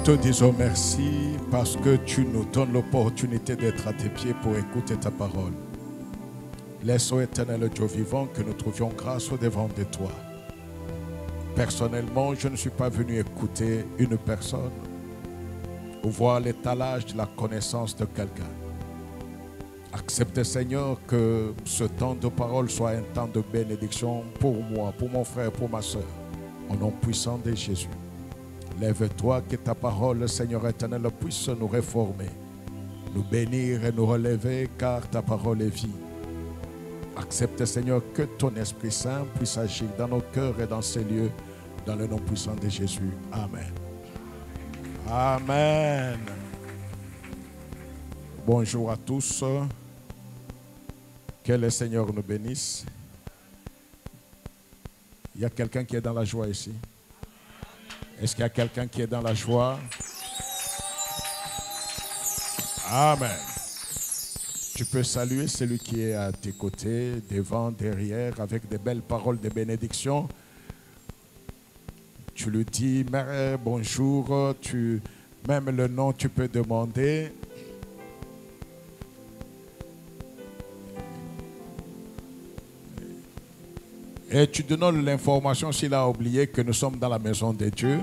te disons merci parce que tu nous donnes l'opportunité d'être à tes pieds pour écouter ta parole. Laisse, ô éternel Dieu vivant, que nous trouvions grâce au devant de toi. Personnellement, je ne suis pas venu écouter une personne ou voir l'étalage de la connaissance de quelqu'un. Accepte, Seigneur, que ce temps de parole soit un temps de bénédiction pour moi, pour mon frère, pour ma soeur. Au nom puissant de Jésus. Lève-toi, que ta parole, Seigneur éternel, puisse nous réformer, nous bénir et nous relever, car ta parole est vie. Accepte, Seigneur, que ton Esprit Saint puisse agir dans nos cœurs et dans ces lieux, dans le nom puissant de Jésus. Amen. Amen. Bonjour à tous. Que le Seigneur nous bénisse. Il y a quelqu'un qui est dans la joie ici? Est-ce qu'il y a quelqu'un qui est dans la joie? Amen. Tu peux saluer celui qui est à tes côtés, devant, derrière, avec des belles paroles de bénédiction. Tu lui dis, mère, bonjour, même le nom, tu peux demander. Et tu donnes l'information s'il a oublié que nous sommes dans la maison de Dieu.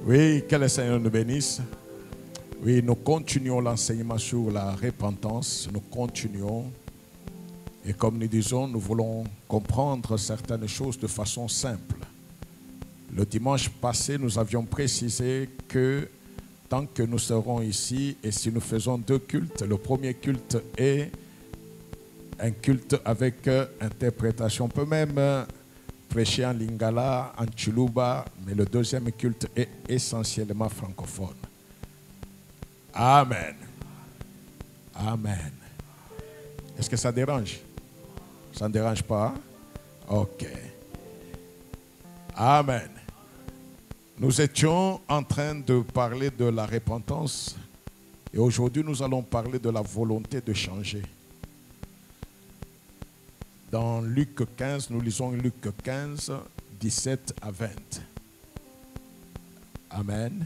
Oui, que le Seigneur nous bénisse. Oui, nous continuons l'enseignement sur la repentance. Nous continuons. Et comme nous disons, nous voulons comprendre certaines choses de façon simple. Le dimanche passé, nous avions précisé que tant que nous serons ici, et si nous faisons deux cultes, le premier culte est un culte avec interprétation. On peut même prêcher en lingala, en chuluba, mais le deuxième culte est essentiellement francophone. Amen. Amen. Est-ce que ça dérange? Ça ne dérange pas? Ok. Amen. Nous étions en train de parler de la repentance et aujourd'hui nous allons parler de la volonté de changer. Dans Luc 15, nous lisons Luc 15, 17 à 20. Amen.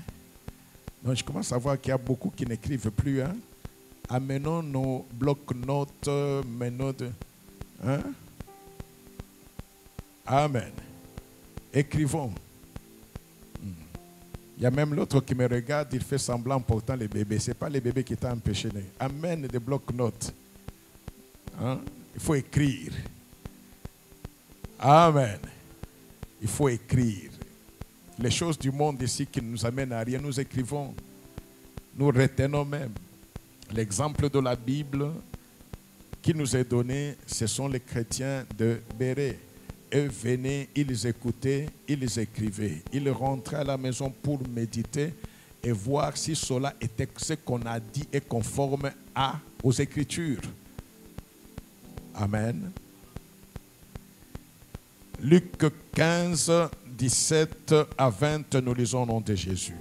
Donc je commence à voir qu'il y a beaucoup qui n'écrivent plus. Hein? Amenons nos blocs-notes, hein? Amen. Écrivons. Il y a même l'autre qui me regarde, il fait semblant pourtant les bébés. Ce n'est pas les bébés qui t'ont empêché. Amène des blocs-notes. Hein? Il faut écrire. Amen. Il faut écrire. Les choses du monde ici qui nous amènent à rien, nous écrivons. Nous retenons même. L'exemple de la Bible qui nous est donné, ce sont les chrétiens de Bérée. Eux venaient, ils écoutaient, ils écrivaient. Ils rentraient à la maison pour méditer et voir si cela était ce qu'on a dit et conforme aux Écritures. Amen. Luc 15, 17 à 20, nous lisons au nom de Jésus.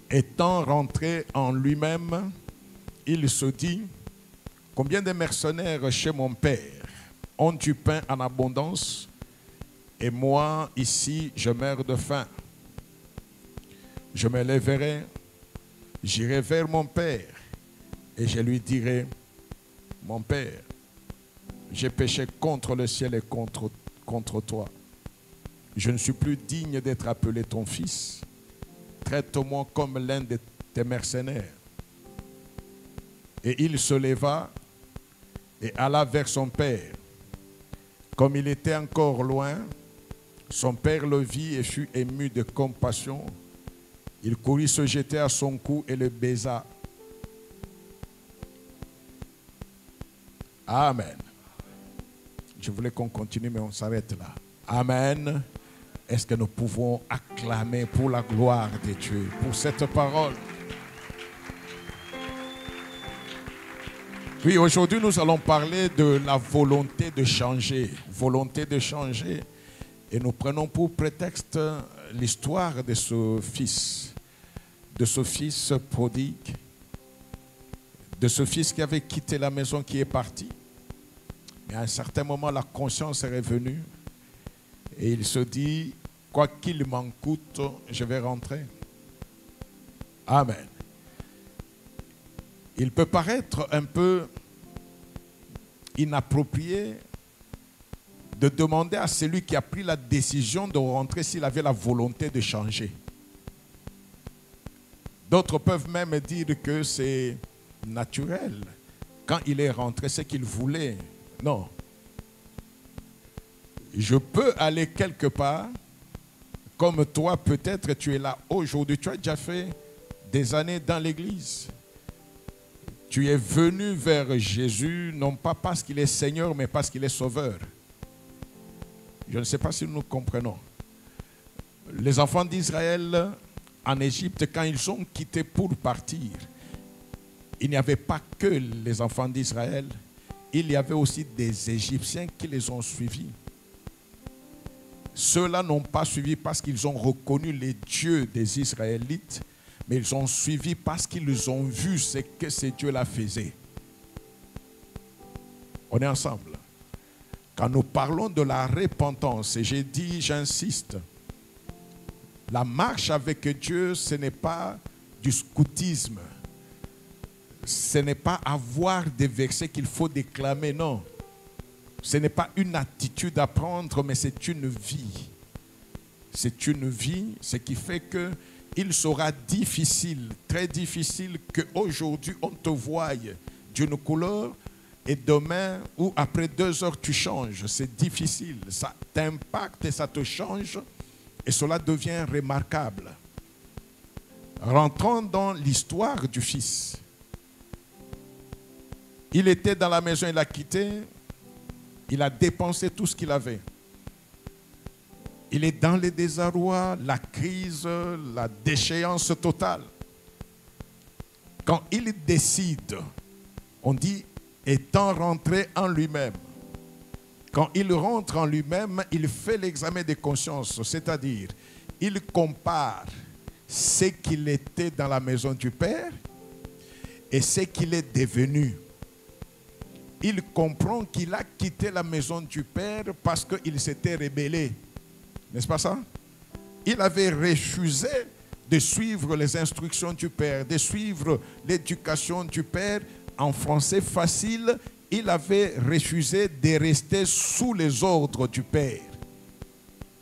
Étant rentré en lui-même, il se dit, combien de mercenaires chez mon père ont du pain en abondance? Et moi, ici, je meurs de faim. Je me lèverai, j'irai vers mon père, et je lui dirai, mon père, j'ai péché contre le ciel et contre toi. Je ne suis plus digne d'être appelé ton fils. Traite-moi comme l'un de tes mercenaires. Et il se leva et alla vers son père. Comme il était encore loin, son père le vit et fut ému de compassion. Il courut se jeter à son cou et le baisa. Amen. Je voulais qu'on continue, mais on s'arrête là. Amen. Est-ce que nous pouvons acclamer pour la gloire de Dieu, pour cette parole? Oui, aujourd'hui, nous allons parler de la volonté de changer. Volonté de changer. Et nous prenons pour prétexte l'histoire de ce fils prodigue, de ce fils qui avait quitté la maison, qui est parti. Et à un certain moment, la conscience est revenue. Et il se dit, quoi qu'il m'en coûte, je vais rentrer. Amen. Il peut paraître un peu inapproprié de demander à celui qui a pris la décision de rentrer s'il avait la volonté de changer. D'autres peuvent même dire que c'est naturel. Quand il est rentré, c'est qu'il voulait. Non. Je peux aller quelque part, comme toi peut-être tu es là aujourd'hui. Tu as déjà fait des années dans l'église. Tu es venu vers Jésus, non pas parce qu'il est Seigneur, mais parce qu'il est Sauveur. Je ne sais pas si nous comprenons. Les enfants d'Israël en Égypte, quand ils ont quitté pour partir, il n'y avait pas que les enfants d'Israël, il y avait aussi des Égyptiens qui les ont suivis. Ceux-là n'ont pas suivi parce qu'ils ont reconnu les dieux des Israélites, mais ils ont suivi parce qu'ils ont vu ce que ces dieux-là faisaient. On est ensemble. Quand nous parlons de la repentance, et j'ai dit, j'insiste, la marche avec Dieu, ce n'est pas du scoutisme. Ce n'est pas avoir des versets qu'il faut déclamer, non. Ce n'est pas une attitude à prendre, mais c'est une vie. C'est une vie, ce qui fait qu'il sera difficile, très difficile, qu'aujourd'hui on te voie d'une couleur et demain ou après 2 heures tu changes. C'est difficile, ça t'impacte et ça te change et cela devient remarquable. Rentrons dans l'histoire du fils. Il était dans la maison, il a quitté, il a dépensé tout ce qu'il avait. Il est dans le désarroi, la crise, la déchéance totale. Quand il décide, on dit, étant rentré en lui-même. Quand il rentre en lui-même, il fait l'examen de conscience, c'est-à-dire, il compare ce qu'il était dans la maison du Père et ce qu'il est devenu. Il comprend qu'il a quitté la maison du Père parce qu'il s'était rebellé. N'est-ce pas ça? Il avait refusé de suivre les instructions du Père, de suivre l'éducation du Père. En français facile, il avait refusé de rester sous les ordres du Père.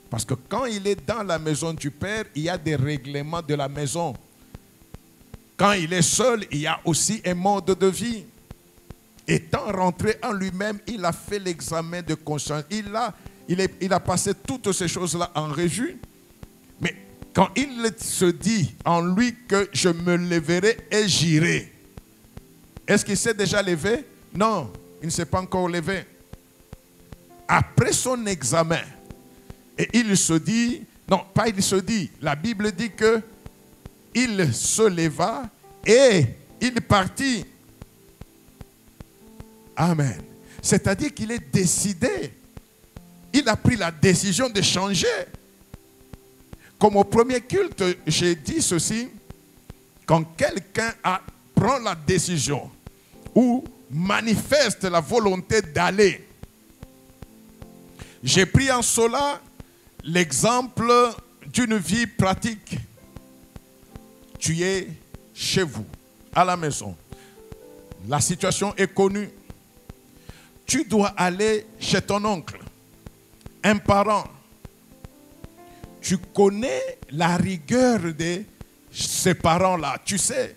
Parce que quand il est dans la maison du Père, il y a des règlements de la maison. Quand il est seul, il y a aussi un mode de vie. Étant rentré en lui-même, il a fait l'examen de conscience. Il a passé toutes ces choses-là en revue. Mais quand il se dit en lui que je me lèverai et j'irai, est-ce qu'il s'est déjà levé? Non, il ne s'est pas encore levé. Après son examen, et il se dit, non, pas il se dit, la Bible dit que il se leva et il partit. Amen. C'est-à-dire qu'il est décidé. Il a pris la décision de changer. Comme au premier culte, j'ai dit ceci. Quand quelqu'un prend la décision ou manifeste la volonté d'aller. J'ai pris en cela l'exemple d'une vie pratique. Tu es chez vous, à la maison. La situation est connue. Tu dois aller chez ton oncle, un parent. Tu connais la rigueur de ces parents-là. Tu sais,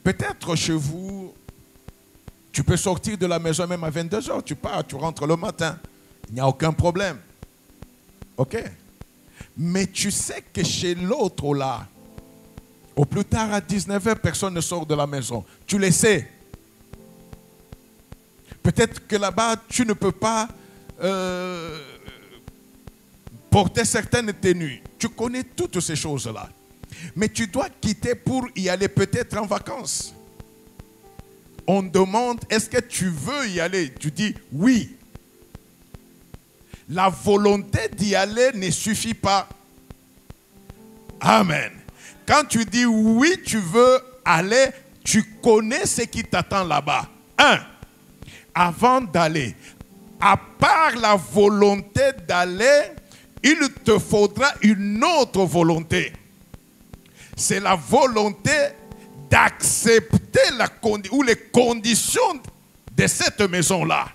peut-être chez vous, tu peux sortir de la maison même à 22 h. Tu pars, tu rentres le matin. Il n'y a aucun problème. OK? Mais tu sais que chez l'autre là, au plus tard à 19 h, personne ne sort de la maison. Tu le sais. Peut-être que là-bas, tu ne peux pas porter certaines tenues. Tu connais toutes ces choses-là. Mais tu dois quitter pour y aller peut-être en vacances. On demande, est-ce que tu veux y aller? Tu dis oui. La volonté d'y aller ne suffit pas. Amen. Quand tu dis oui, tu veux aller, tu connais ce qui t'attend là-bas. Avant d'aller, à part la volonté d'aller, il te faudra une autre volonté. C'est la volonté d'accepter les conditions de cette maison-là.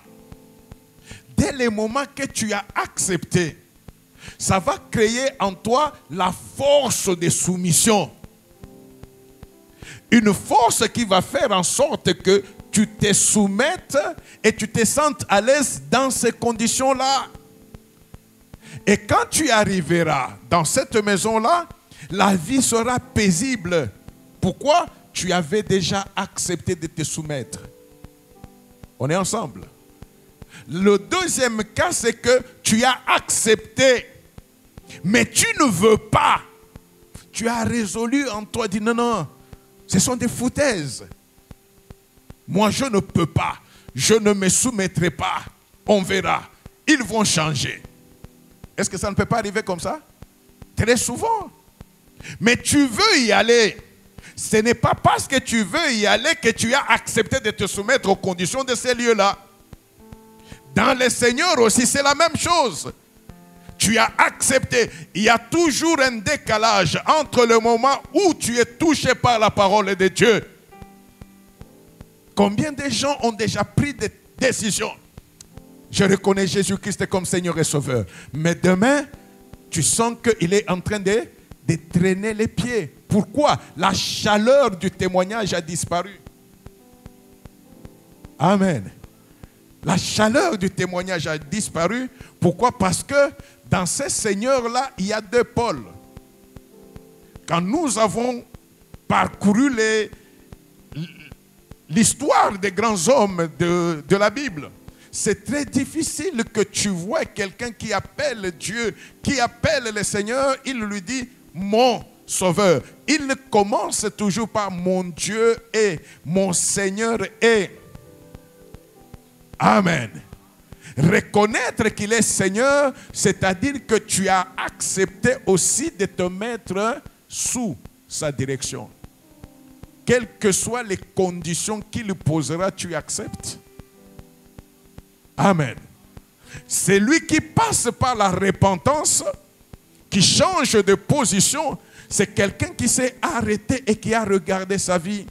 Dès le moment que tu as accepté, ça va créer en toi la force de soumission. Une force qui va faire en sorte que tu te soumettes et tu te sentes à l'aise dans ces conditions-là. Et quand tu arriveras dans cette maison-là, la vie sera paisible. Pourquoi? Tu avais déjà accepté de te soumettre. On est ensemble. Le deuxième cas, c'est que tu as accepté, mais tu ne veux pas. Tu as résolu en toi, dit non, non, ce sont des foutaises. Moi, je ne peux pas. Je ne me soumettrai pas. On verra. Ils vont changer. Est-ce que ça ne peut pas arriver comme ça? Très souvent. Mais tu veux y aller. Ce n'est pas parce que tu veux y aller que tu as accepté de te soumettre aux conditions de ces lieux-là. Dans le Seigneur aussi, c'est la même chose. Tu as accepté. Il y a toujours un décalage entre le moment où tu es touché par la parole de Dieu. Combien de gens ont déjà pris des décisions? Je reconnais Jésus-Christ comme Seigneur et Sauveur. Mais demain, tu sens qu'il est en train de traîner les pieds. Pourquoi? La chaleur du témoignage a disparu. Amen. La chaleur du témoignage a disparu. Pourquoi? Parce que dans ces seigneurs-là, il y a deux pôles. Quand nous avons parcouru l'histoire des grands hommes de la Bible, c'est très difficile que tu vois quelqu'un qui appelle Dieu, qui appelle le Seigneur, il lui dit « mon Sauveur ». Il commence toujours par « mon Dieu est, mon Seigneur est ». Amen. Reconnaître qu'il est Seigneur, c'est-à-dire que tu as accepté aussi de te mettre sous sa direction. Quelles que soient les conditions qu'il posera, tu acceptes. Amen. C'est lui qui passe par la repentance, qui change de position. C'est quelqu'un qui s'est arrêté et qui a regardé sa vie.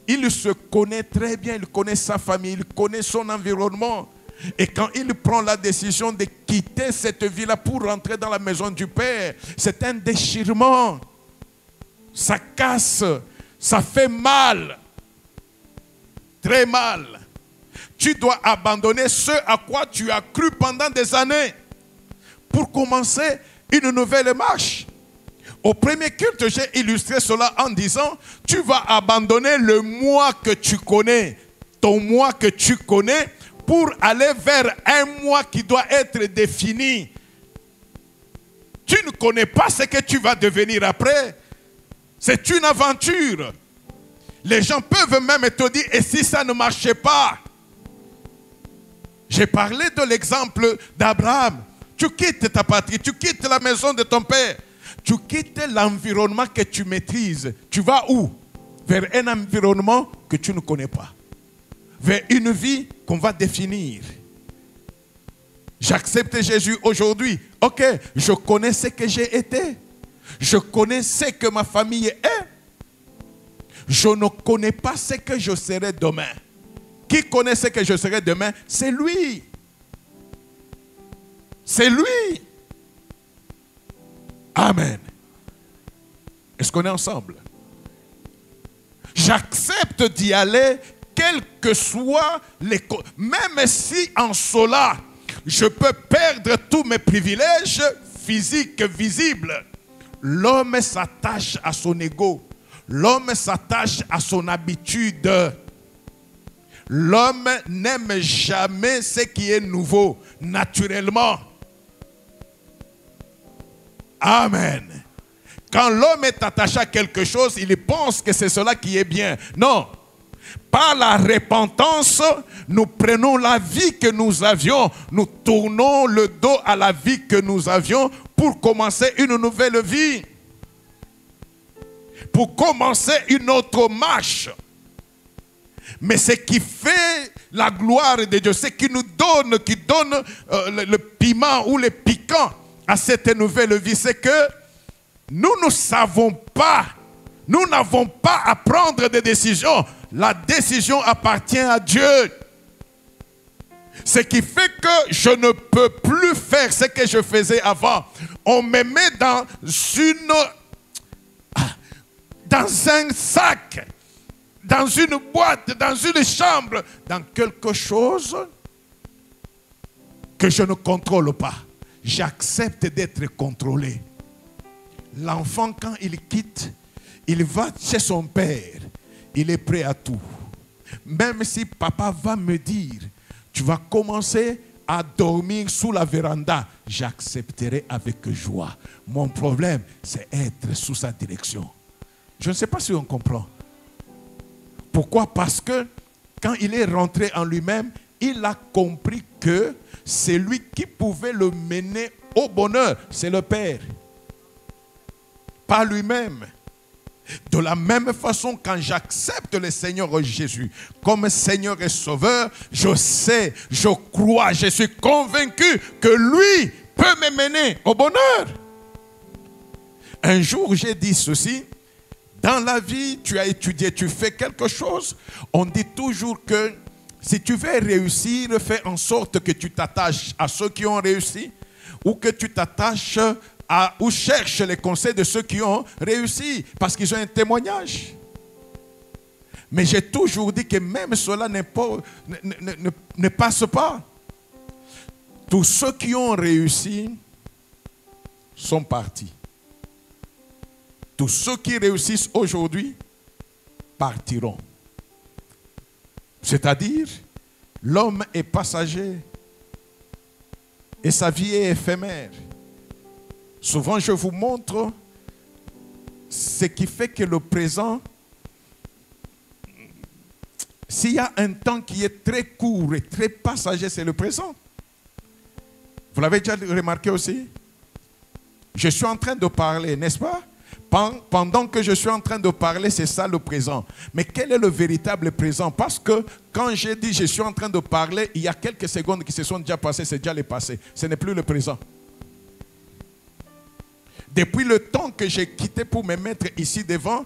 Il se connaît très bien, il connaît sa famille, il connaît son environnement. Et quand il prend la décision de quitter cette vie-là pour rentrer dans la maison du Père, c'est un déchirement. Ça casse, ça fait mal. Très mal. Tu dois abandonner ce à quoi tu as cru pendant des années pour commencer une nouvelle marche. Au premier culte, j'ai illustré cela en disant, tu vas abandonner le moi que tu connais, ton moi que tu connais, pour aller vers un moi qui doit être défini. Tu ne connais pas ce que tu vas devenir après. C'est une aventure. Les gens peuvent même te dire, et si ça ne marchait pas? J'ai parlé de l'exemple d'Abraham. Tu quittes ta patrie, tu quittes la maison de ton père. Tu quittes l'environnement que tu maîtrises. Tu vas où? Vers un environnement que tu ne connais pas. Vers une vie qu'on va définir. J'accepte Jésus aujourd'hui. Ok, je connais ce que j'ai été. Je connais ce que ma famille est. Je ne connais pas ce que je serai demain. Qui connaît ce que je serai demain? C'est lui. C'est lui. Amen. Est-ce qu'on est ensemble? J'accepte d'y aller, quels que soient les... Même si en cela, je peux perdre tous mes privilèges physiques visibles. L'homme s'attache à son ego. L'homme s'attache à son habitude. L'homme n'aime jamais ce qui est nouveau, naturellement. Amen. Quand l'homme est attaché à quelque chose, il pense que c'est cela qui est bien. Non. Par la repentance, nous prenons la vie que nous avions, nous tournons le dos à la vie que nous avions pour commencer une nouvelle vie. Pour commencer une autre marche. Mais ce qui fait la gloire de Dieu, ce qui nous donne, qui donne le piment ou le piquant à cette nouvelle vie, c'est que nous ne savons pas, nous n'avons pas à prendre des décisions. La décision appartient à Dieu. Ce qui fait que je ne peux plus faire ce que je faisais avant. On me met dans un sac, dans une boîte, dans une chambre, dans quelque chose que je ne contrôle pas. J'accepte d'être contrôlé. L'enfant, quand il quitte, il va chez son père. Il est prêt à tout. Même si papa va me dire, tu vas commencer à dormir sous la véranda, j'accepterai avec joie. Mon problème, c'est être sous sa direction. Je ne sais pas si on comprend. Pourquoi? Parce que quand il est rentré en lui-même, il a compris que c'est lui qui pouvait le mener au bonheur. C'est le Père. Pas lui-même. De la même façon, quand j'accepte le Seigneur Jésus comme Seigneur et Sauveur, je sais, je crois, je suis convaincu que lui peut me mener au bonheur. Un jour, j'ai dit ceci. Dans la vie, tu as étudié, tu fais quelque chose. On dit toujours que si tu veux réussir, fais en sorte que tu t'attaches à ceux qui ont réussi ou que tu t'attaches ou cherche les conseils de ceux qui ont réussi parce qu'ils ont un témoignage. Mais j'ai toujours dit que même cela ne passe pas. Tous ceux qui ont réussi sont partis. Tous ceux qui réussissent aujourd'hui partiront. C'est-à-dire, l'homme est passager et sa vie est éphémère. Souvent, je vous montre ce qui fait que le présent, s'il y a un temps qui est très court et très passager, c'est le présent. Vous l'avez déjà remarqué aussi? Je suis en train de parler, n'est-ce pas? Pendant que je suis en train de parler, c'est ça le présent. Mais quel est le véritable présent? Parce que quand j'ai dit je suis en train de parler, il y a quelques secondes qui se sont déjà passées, c'est déjà le passé. Ce n'est plus le présent. Depuis le temps que j'ai quitté pour me mettre ici devant,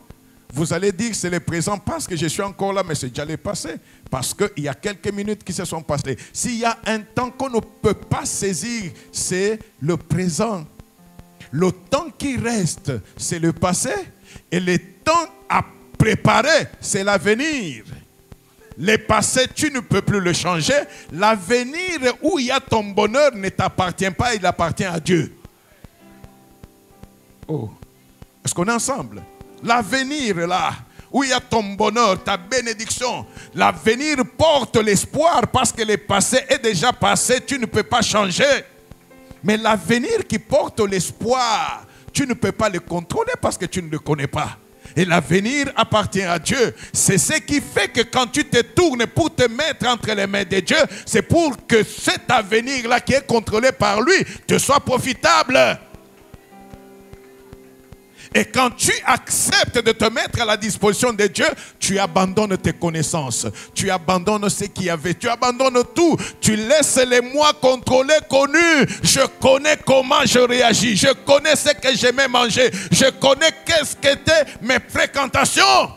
vous allez dire que c'est le présent parce que je suis encore là, mais c'est déjà le passé. Parce qu'il y a quelques minutes qui se sont passées. S'il y a un temps qu'on ne peut pas saisir, c'est le présent. Le temps qui reste, c'est le passé. Et le temps à préparer, c'est l'avenir. Le passé, tu ne peux plus le changer. L'avenir où il y a ton bonheur ne t'appartient pas, il appartient à Dieu. Oh, est-ce qu'on est ensemble? L'avenir là, où il y a ton bonheur, ta bénédiction, l'avenir porte l'espoir parce que le passé est déjà passé, tu ne peux pas changer. Mais l'avenir qui porte l'espoir, tu ne peux pas le contrôler parce que tu ne le connais pas. Et l'avenir appartient à Dieu. C'est ce qui fait que quand tu te tournes pour te mettre entre les mains de Dieu, c'est pour que cet avenir-là qui est contrôlé par lui te soit profitable. Et quand tu acceptes de te mettre à la disposition de Dieu, tu abandonnes tes connaissances. Tu abandonnes ce qu'il y avait. Tu abandonnes tout. Tu laisses les moi contrôlés, connus. Je connais comment je réagis. Je connais ce que j'aimais manger. Je connais qu'est-ce qu'étaient mes fréquentations.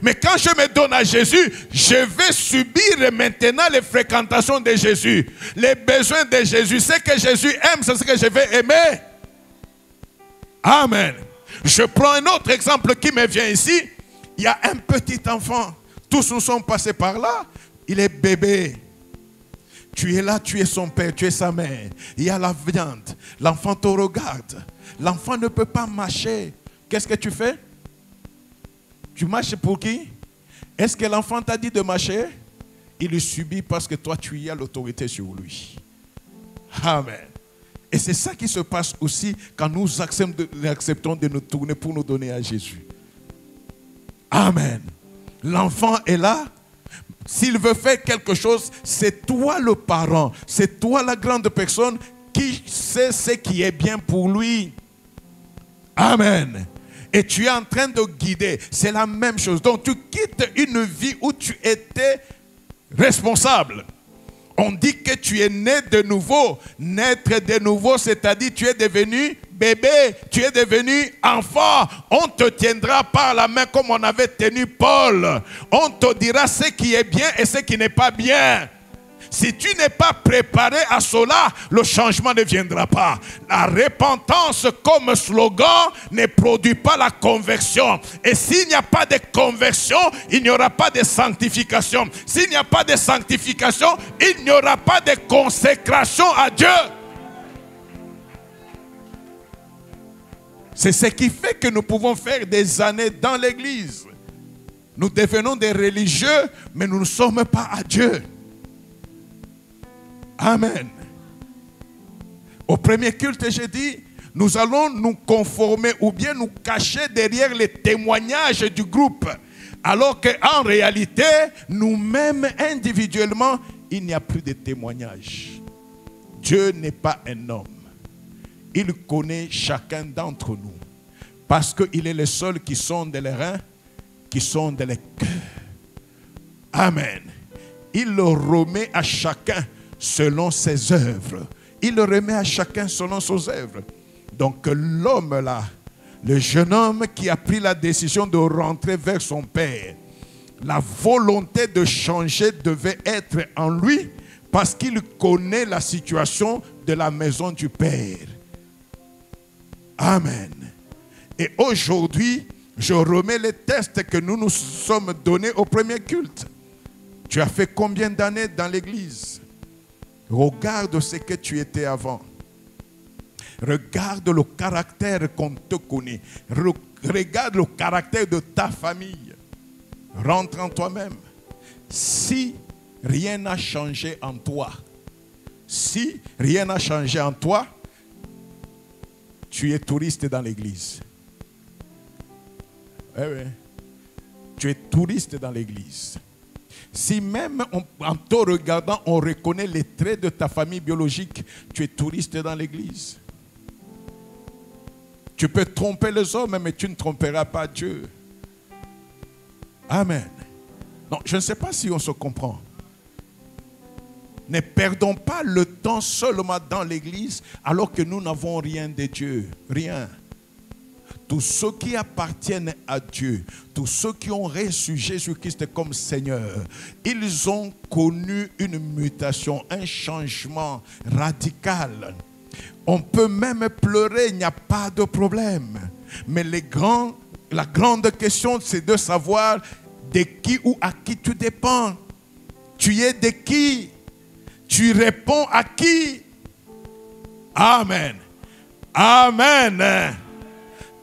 Mais quand je me donne à Jésus, je vais subir maintenant les fréquentations de Jésus. Les besoins de Jésus. Ce que Jésus aime, c'est ce que je vais aimer. Amen. Je prends un autre exemple qui me vient ici. Il y a un petit enfant. Tous nous sommes passés par là. Il est bébé. Tu es là, tu es son père, tu es sa mère. Il y a la viande. L'enfant te regarde. L'enfant ne peut pas marcher. Qu'est-ce que tu fais? Tu marches pour qui? Est-ce que l'enfant t'a dit de marcher? Il le subit parce que toi, tu y as l'autorité sur lui. Amen. Et c'est ça qui se passe aussi quand nous acceptons de nous tourner pour nous donner à Jésus. Amen. L'enfant est là. S'il veut faire quelque chose, c'est toi le parent. C'est toi la grande personne qui sait ce qui est bien pour lui. Amen. Et tu es en train de guider. C'est la même chose. Donc tu quittes une vie où tu étais responsable. On dit que tu es né de nouveau. Naître de nouveau, c'est-à-dire tu es devenu bébé, tu es devenu enfant. On te tiendra par la main comme on avait tenu Paul. On te dira ce qui est bien et ce qui n'est pas bien. Si tu n'es pas préparé à cela, le changement ne viendra pas. La repentance comme slogan ne produit pas la conversion. Et s'il n'y a pas de conversion, il n'y aura pas de sanctification. S'il n'y a pas de sanctification, il n'y aura pas de consécration à Dieu. C'est ce qui fait que nous pouvons faire des années dans l'église. Nous devenons des religieux, mais nous ne sommes pas à Dieu. Amen. Au premier culte, j'ai dit, nous allons nous conformer ou bien nous cacher derrière les témoignages du groupe. Alors qu'en réalité, nous-mêmes individuellement, il n'y a plus de témoignages. Dieu n'est pas un homme. Il connaît chacun d'entre nous. Parce qu'il est le seul qui sonde les reins, qui sonde les cœurs. Amen. Il le remet à chacun selon ses œuvres. Il le remet à chacun selon ses œuvres. Donc l'homme là, le jeune homme qui a pris la décision de rentrer vers son père, la volonté de changer devait être en lui parce qu'il connaît la situation de la maison du père. Amen. Et aujourd'hui, je remets les tests que nous nous sommes donnés au premier culte. Tu as fait combien d'années dans l'église? Regarde ce que tu étais avant. Regarde le caractère qu'on te connaît. Regarde le caractère de ta famille. Rentre en toi-même. Si rien n'a changé en toi, si rien n'a changé en toi, tu es touriste dans l'église. Oui, oui. Tu es touriste dans l'église. Si même en te regardant, on reconnaît les traits de ta famille biologique, tu es touriste dans l'église. Tu peux tromper les hommes, mais tu ne tromperas pas Dieu. Amen. Non, je ne sais pas si on se comprend. Ne perdons pas le temps seulement dans l'église alors que nous n'avons rien de Dieu. Rien. Tous ceux qui appartiennent à Dieu, tous ceux qui ont reçu Jésus-Christ comme Seigneur, ils ont connu une mutation, un changement radical. On peut même pleurer, il n'y a pas de problème. Mais la grande question, c'est de savoir de qui ou à qui tu dépends. Tu es de qui? Tu réponds à qui? Amen. Amen.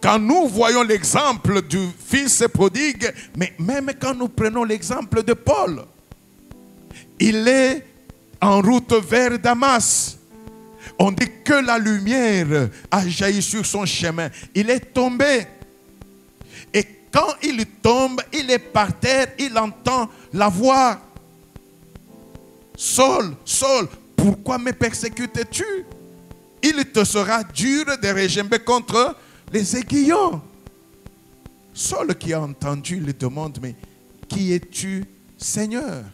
Quand nous voyons l'exemple du fils prodigue, mais même quand nous prenons l'exemple de Paul, il est en route vers Damas. On dit que la lumière a jailli sur son chemin. Il est tombé. Et quand il tombe, il est par terre, il entend la voix. Saul, Saul, pourquoi me persécutes-tu? Il te sera dur de regimber contre les aiguillons. Saul qui a entendu, il demande, mais qui es-tu, Seigneur?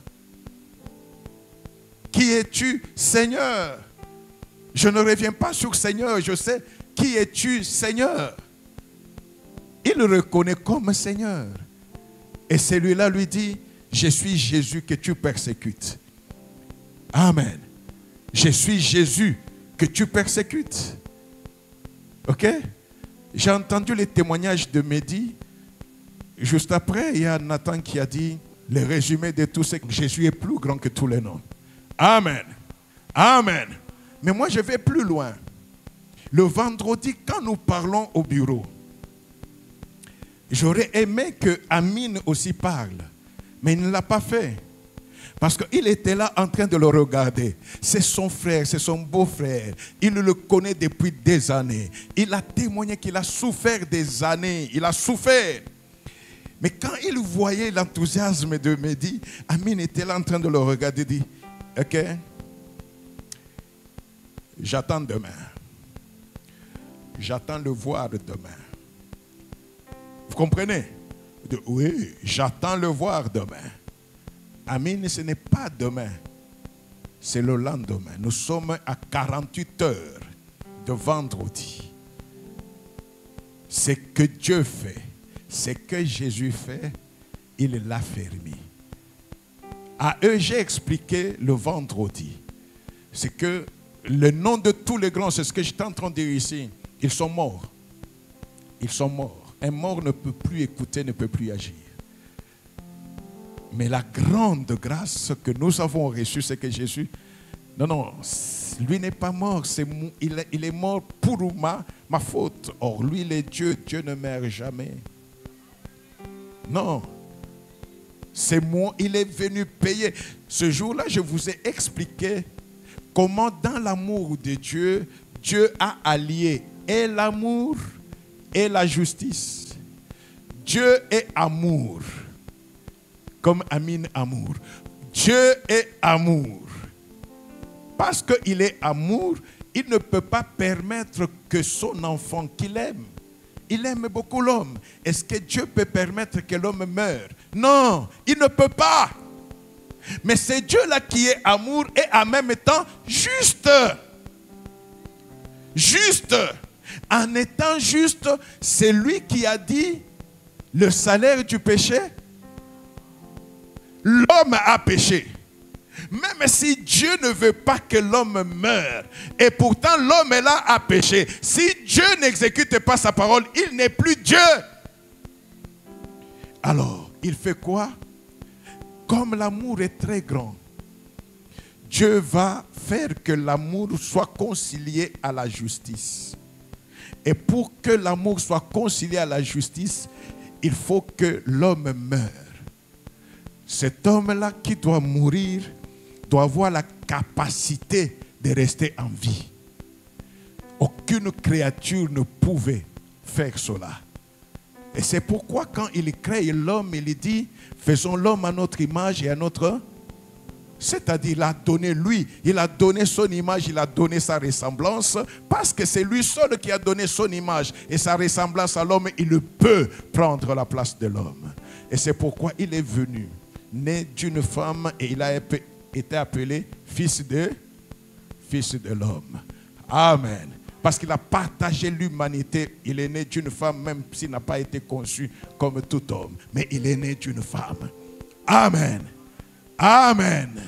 Qui es-tu, Seigneur? Je ne reviens pas sur Seigneur, je sais. Qui es-tu, Seigneur? Il le reconnaît comme Seigneur. Et celui-là lui dit, je suis Jésus que tu persécutes. Amen. Je suis Jésus que tu persécutes. Ok? J'ai entendu les témoignages de Mehdi. Juste après, il y a Nathan qui a dit le résumé de tout ce que Jésus est plus grand que tous les noms. Amen. Amen. Mais moi, je vais plus loin. Le vendredi, quand nous parlons au bureau, j'aurais aimé que Amine aussi parle. Mais il ne l'a pas fait. Parce qu'il était là en train de le regarder. C'est son frère, c'est son beau-frère. Il le connaît depuis des années. Il a témoigné qu'il a souffert des années. Il a souffert. Mais quand il voyait l'enthousiasme de Mehdi, Amine était là en train de le regarder et dit, ok, j'attends demain. J'attends le voir demain. Vous comprenez? Oui, j'attends le voir demain. Amine, ce n'est pas demain. c'est le lendemain. Nous sommes à 48 heures de vendredi. Ce que Dieu fait, ce que Jésus fait, il l'a fermé. À eux, j'ai expliqué le vendredi. C'est que le nom de tous les grands, c'est ce que j'étais en train de dire ici. Ils sont morts. Ils sont morts. Un mort ne peut plus écouter, ne peut plus agir. Mais la grande grâce que nous avons reçue, c'est que Jésus, non, lui n'est pas mort. Il est mort pour ma faute. Or, lui, il est Dieu. Dieu ne meurt jamais. Non. C'est moi, il est venu payer. Ce jour-là, je vous ai expliqué comment dans l'amour de Dieu, Dieu a allié et l'amour et la justice. Dieu est amour. Comme Amine amour. Dieu est amour. Parce qu'il est amour, il ne peut pas permettre que son enfant qu'il aime, il aime beaucoup l'homme. Est-ce que Dieu peut permettre que l'homme meure? Non, il ne peut pas. Mais c'est Dieu-là qui est amour et en même temps juste. Juste. En étant juste, c'est lui qui a dit le salaire du péché. L'homme a péché. Même si Dieu ne veut pas que l'homme meure, et pourtant l'homme est là à pécher, si Dieu n'exécute pas sa parole, il n'est plus Dieu. Alors, il fait quoi? Comme l'amour est très grand, Dieu va faire que l'amour soit concilié à la justice. Et pour que l'amour soit concilié à la justice, il faut que l'homme meure. Cet homme-là qui doit mourir doit avoir la capacité de rester en vie. Aucune créature ne pouvait faire cela. Et c'est pourquoi quand il crée l'homme, il dit, faisons l'homme à notre image et à notre... C'est-à-dire, il a donné lui, il a donné son image, il a donné sa ressemblance, parce que c'est lui seul qui a donné son image et sa ressemblance à l'homme, il peut prendre la place de l'homme. Et c'est pourquoi il est venu, né d'une femme, et il a été appelé fils de l'homme. Amen. Parce qu'il a partagé l'humanité. Il est né d'une femme, même s'il n'a pas été conçu comme tout homme. Mais il est né d'une femme. Amen. Amen.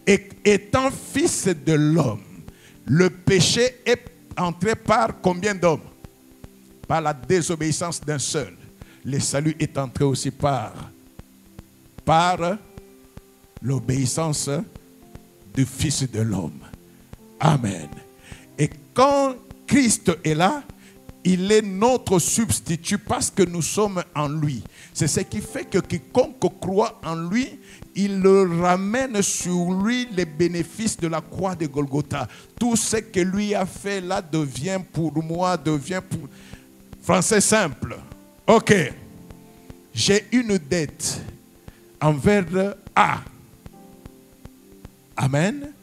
Et étant fils de l'homme, le péché est entré par combien d'hommes? Par la désobéissance d'un seul. Le salut est entré aussi par l'obéissance du Fils de l'homme. Amen. Et quand Christ est là, il est notre substitut parce que nous sommes en lui. C'est ce qui fait que quiconque croit en lui, il le ramène sur lui les bénéfices de la croix de Golgotha. Tout ce que lui a fait là devient pour moi, devient pour... Français simple. Ok. J'ai une dette envers A. Amen.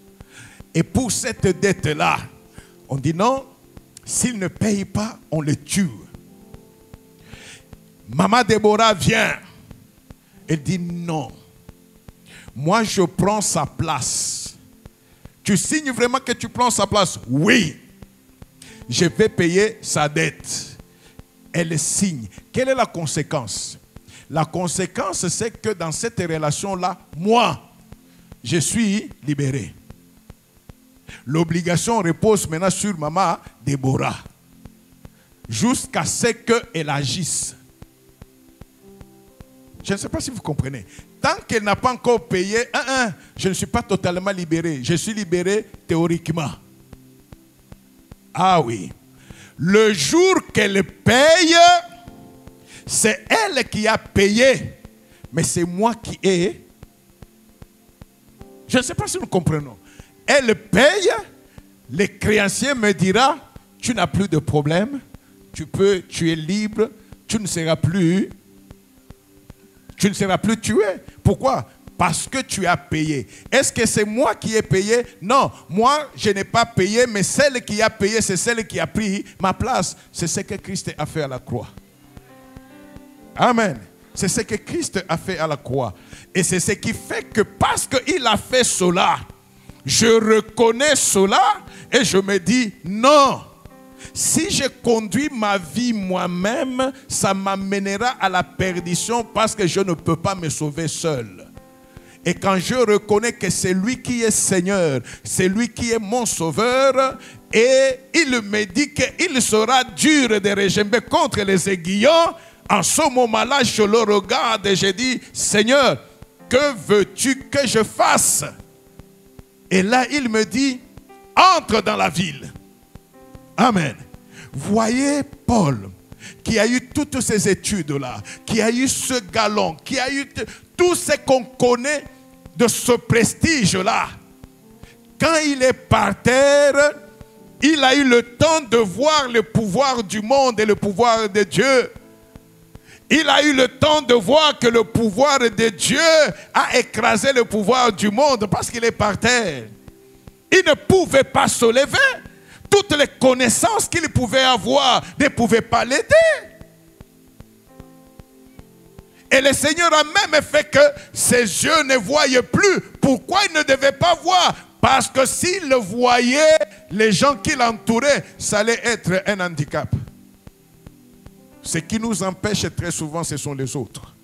Et pour cette dette-là, on dit non, s'il ne paye pas, on le tue. Maman Déborah vient. Elle dit non. Moi, je prends sa place. Tu signes vraiment que tu prends sa place? Oui. Je vais payer sa dette. Elle signe. Quelle est la conséquence? La conséquence, c'est que dans cette relation-là, moi, je suis libéré. L'obligation repose maintenant sur maman Déborah. Jusqu'à ce qu'elle agisse. Je ne sais pas si vous comprenez. Tant qu'elle n'a pas encore payé, je ne suis pas totalement libéré. Je suis libéré théoriquement. Ah oui. Le jour qu'elle paye, c'est elle qui a payé. Mais c'est moi qui ai. Je ne sais pas si nous comprenons. Elle paye, le créancier me dira, tu n'as plus de problème, tu es libre, tu ne seras plus tué. Pourquoi? Parce que tu as payé. Est-ce que c'est moi qui ai payé? Non, moi je n'ai pas payé, mais celle qui a payé, c'est celle qui a pris ma place. C'est ce que Christ a fait à la croix. Amen. C'est ce que Christ a fait à la croix. Et c'est ce qui fait que parce qu'il a fait cela, je reconnais cela et je me dis non. Si je conduis ma vie moi-même, ça m'amènera à la perdition parce que je ne peux pas me sauver seul. Et quand je reconnais que c'est lui qui est Seigneur, c'est lui qui est mon sauveur, et il me dit qu'il sera dur de régimer contre les aiguillons, en ce moment-là, je le regarde et je dis, Seigneur, que veux-tu que je fasse? Et là, il me dit, entre dans la ville. Amen. Voyez Paul, qui a eu toutes ces études-là, qui a eu ce galon, qui a eu tout ce qu'on connaît de ce prestige-là. Quand il est par terre, il a eu le temps de voir le pouvoir du monde et le pouvoir de Dieu. Il a eu le temps de voir que le pouvoir de Dieu a écrasé le pouvoir du monde parce qu'il est par terre. Il ne pouvait pas se lever. Toutes les connaissances qu'il pouvait avoir ne pouvaient pas l'aider. Et le Seigneur a même fait que ses yeux ne voyaient plus. Pourquoi il ne devait pas voir? Parce que s'il le voyait, les gens qui l'entouraient, ça allait être un handicap. Ce qui nous empêche très souvent, ce sont les autres.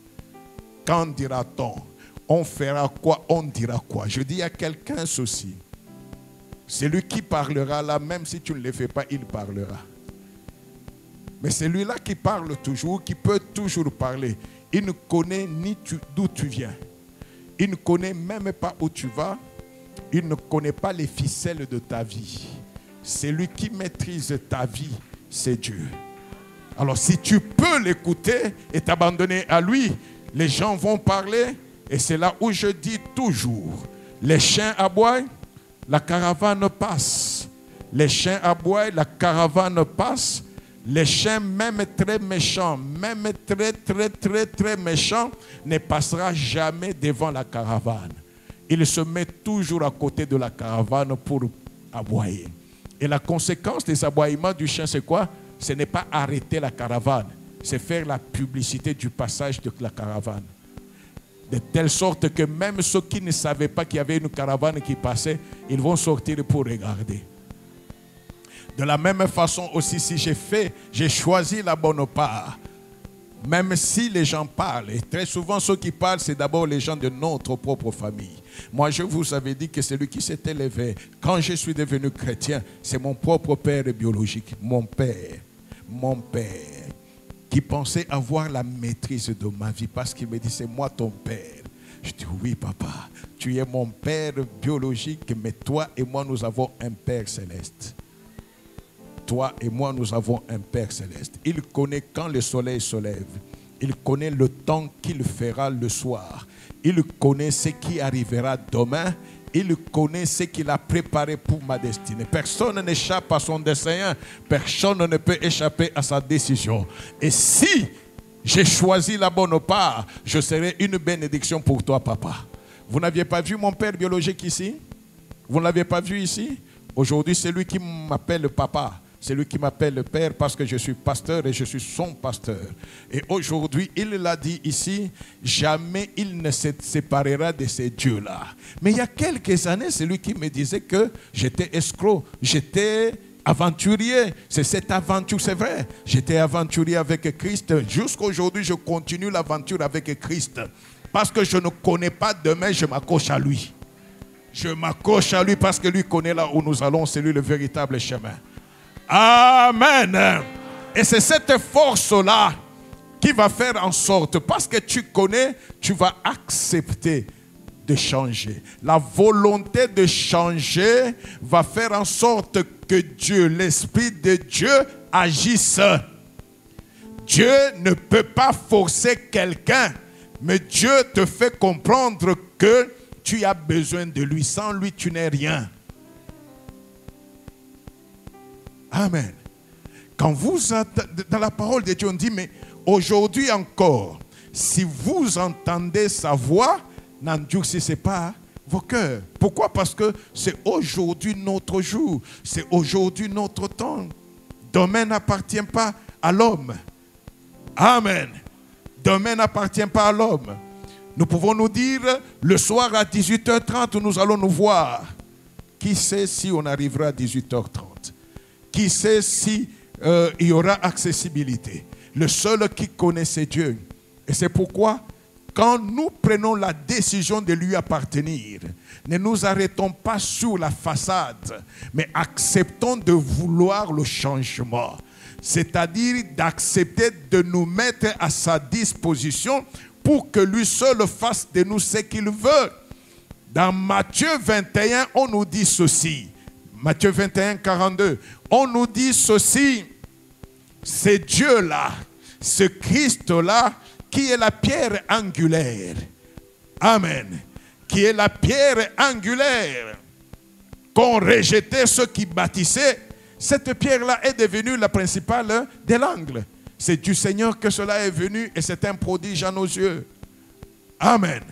Quand dira-t-on? On fera quoi? On dira quoi? Je dis à quelqu'un ceci. Celui qui parlera là, même si tu ne le fais pas, il parlera. Mais celui-là qui parle toujours, qui peut toujours parler, il ne connaît ni d'où tu viens. Il ne connaît même pas où tu vas. Il ne connaît pas les ficelles de ta vie. Celui qui maîtrise ta vie, c'est Dieu. Alors si tu peux l'écouter et t'abandonner à lui, les gens vont parler. Et c'est là où je dis toujours, les chiens aboient, la caravane passe. Les chiens aboient, la caravane passe. Les chiens, même très méchants, même très méchants, ne passera jamais devant la caravane. Il se met toujours à côté de la caravane pour aboyer. Et la conséquence des aboiements du chien, c'est quoi? Ce n'est pas arrêter la caravane, c'est faire la publicité du passage de la caravane. De telle sorte que même ceux qui ne savaient pas qu'il y avait une caravane qui passait, ils vont sortir pour regarder. De la même façon aussi, si j'ai choisi la bonne part, même si les gens parlent, et très souvent ceux qui parlent, c'est d'abord les gens de notre propre famille. Moi, je vous avais dit que celui qui s'est élevé, quand je suis devenu chrétien, c'est mon propre père biologique, mon père, qui pensait avoir la maîtrise de ma vie parce qu'il me dit, c'est moi ton père. Je dis, oui papa, tu es mon père biologique, mais toi et moi, nous avons un père céleste. Toi et moi, nous avons un Père céleste. Il connaît quand le soleil se lève. Il connaît le temps qu'il fera le soir. Il connaît ce qui arrivera demain. Il connaît ce qu'il a préparé pour ma destinée. Personne n'échappe à son dessein. Personne ne peut échapper à sa décision. Et si j'ai choisi la bonne part, je serai une bénédiction pour toi, papa. Vous n'aviez pas vu mon père biologique ici? Vous ne l'avez pas vu ici? Aujourd'hui, c'est lui qui m'appelle papa. C'est lui qui m'appelle le Père parce que je suis pasteur et je suis son pasteur. Et aujourd'hui, il l'a dit ici, jamais il ne se séparera de ces dieux-là. Mais il y a quelques années, c'est lui qui me disait que j'étais escroc, j'étais aventurier. C'est cette aventure, c'est vrai. J'étais aventurier avec Christ. Jusqu'à aujourd'hui, je continue l'aventure avec Christ. Parce que je ne connais pas demain, je m'accroche à lui. Je m'accroche à lui parce que lui connaît là où nous allons. C'est lui le véritable chemin. Amen. Et c'est cette force-là qui va faire en sorte, parce que tu connais, tu vas accepter de changer. La volonté de changer va faire en sorte que Dieu, l'Esprit de Dieu, agisse. Dieu ne peut pas forcer quelqu'un, mais Dieu te fait comprendre que tu as besoin de lui. Sans lui, tu n'es rien. Amen. Quand vous êtes dans la parole de Dieu, on dit, mais aujourd'hui encore, si vous entendez sa voix, n'endurcissez pas vos cœurs. Pourquoi? Parce que c'est aujourd'hui notre jour. C'est aujourd'hui notre temps. Demain n'appartient pas à l'homme. Amen. Demain n'appartient pas à l'homme. Nous pouvons nous dire, le soir à 18h30, nous allons nous voir. Qui sait si on arrivera à 18h30? Qui sait si il y aura accessibilité? Le seul qui connaît, c'est Dieu. Et c'est pourquoi, quand nous prenons la décision de lui appartenir, ne nous arrêtons pas sur la façade, mais acceptons de vouloir le changement. C'est-à-dire d'accepter de nous mettre à sa disposition pour que lui seul fasse de nous ce qu'il veut. Dans Matthieu 21, on nous dit ceci. Matthieu 21, 42. On nous dit ceci. C'est Dieu-là, ce Christ-là, qui est la pierre angulaire. Amen. Qui est la pierre angulaire. Qu'ont rejeté ceux qui bâtissaient. Cette pierre-là est devenue la principale de l'angle. C'est du Seigneur que cela est venu et c'est un prodige à nos yeux. Amen.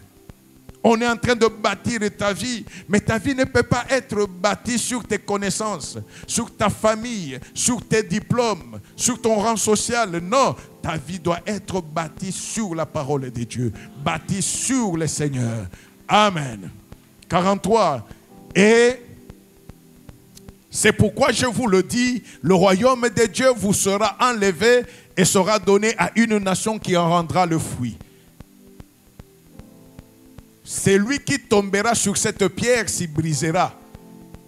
On est en train de bâtir ta vie, mais ta vie ne peut pas être bâtie sur tes connaissances, sur ta famille, sur tes diplômes, sur ton rang social. Non, ta vie doit être bâtie sur la parole de Dieu, bâtie sur le Seigneur. Amen. 43. Et c'est pourquoi je vous le dis, le royaume de Dieu vous sera enlevé et sera donné à une nation qui en rendra le fruit. Celui qui tombera sur cette pierre s'y brisera.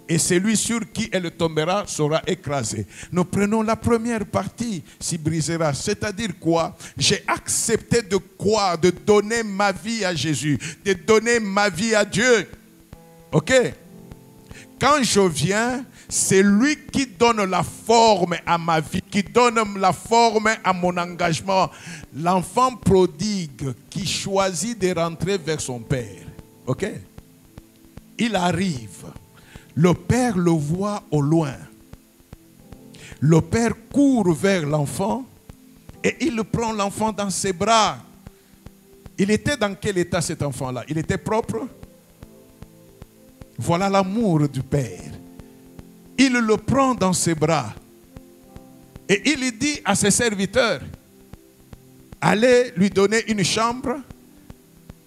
Et celui sur qui elle tombera sera écrasé. Nous prenons la première partie, s'y brisera. C'est-à-dire quoi? J'ai accepté de croire, de donner ma vie à Jésus, de donner ma vie à Dieu. Ok? Quand je viens, c'est lui qui donne la forme à ma vie, qui donne la forme à mon engagement. L'enfant prodigue qui choisit de rentrer vers son père. Ok? Il arrive. Le père le voit au loin. Le père court vers l'enfant et il prend l'enfant dans ses bras. Il était dans quel état cet enfant-là? Il était propre? Voilà l'amour du père. Il le prend dans ses bras et il dit à ses serviteurs, allez lui donner une chambre